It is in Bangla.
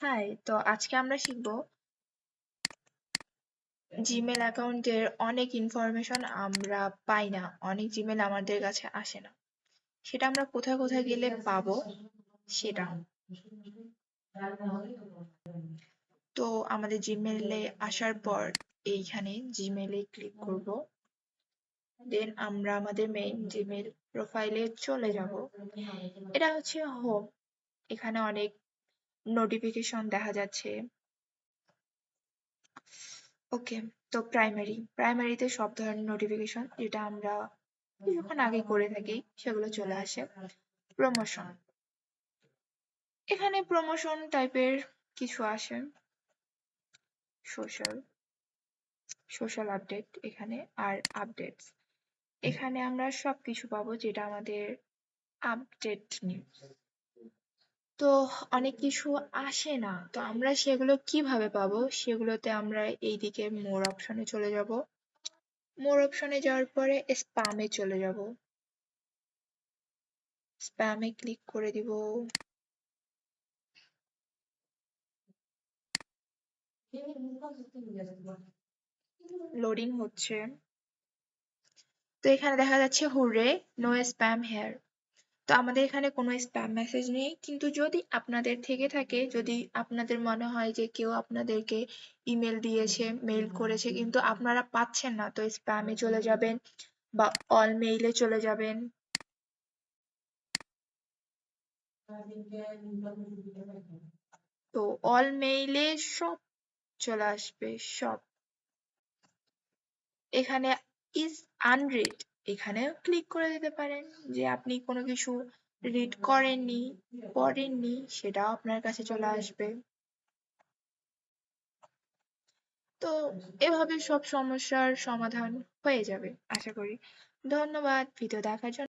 হাই, তো আজকে আমরা শিখব জিমেল অ্যাকাউন্টের অনেক ইনফরমেশন আমরা পাই না, অনেক জিমেল আমাদের কাছে আসে না, সেটা আমরা কোথায় কোথায় গেলে পাবো সেটা। তো আমাদের জিমেলে আসার পর এইখানে জিমেলে ক্লিক করব, দেন আমরা আমাদের মেইন জিমেল প্রোফাইলে চলে যাব। এটা হচ্ছে হোম। এখানে অনেক নোটিফিকেশন দেখা যাচ্ছে। ওকে, তো প্রাইমারিতে সব ধরনের নোটিফিকেশন যেটা আমরা কিছুক্ষণ আগে করে থাকি সেগুলো চলে আসে। প্রমোশন, এখানে প্রমোশন টাইপের কিছু আসে। সোশ্যাল সোশ্যাল আপডেট এখানে, আর আপডেটস এখানে আমরা সবকিছু পাবো যেটা আমাদের আপডেট নিউজ। তো অনেক কিছু আসে না, তো আমরা সেগুলো কিভাবে পাবো সেগুলোতে আমরা এইদিকে মোর অপশনে চলে যাব। মোর অপশনে যাওয়ার পরে স্প্যামে চলে যাব, স্প্যামে ক্লিক করে দিব। লোডিং হচ্ছে। তো এখানে দেখা যাচ্ছে হুররে, নো স্প্যাম হেয়ার। তো আমাদের এখানে কোনো স্প্যাম মেসেজ নেই, কিন্তু যদি আপনাদের থেকে থাকে, যদি আপনাদের মনে হয় যে কেউ আপনাদেরকে ইমেল দিয়েছে, মেইল করেছে কিন্তু আপনারা পাচ্ছেন না, তো স্প্যামে চলে যাবেন বা অল মেইলে চলে যাবেন। তো অল মেইলে সব চলে আসবে, সব। এখানে ইজ আনরিড, এখানেও ক্লিক করে দিতে পারেন যে আপনি কোনো কিছু রিড করেননি, পড়েননি, সেটাও আপনার কাছে চলে আসবে। তো এভাবে সব সমস্যার সমাধান হয়ে যাবে আশা করি। ধন্যবাদ ভিডিও দেখার জন্য।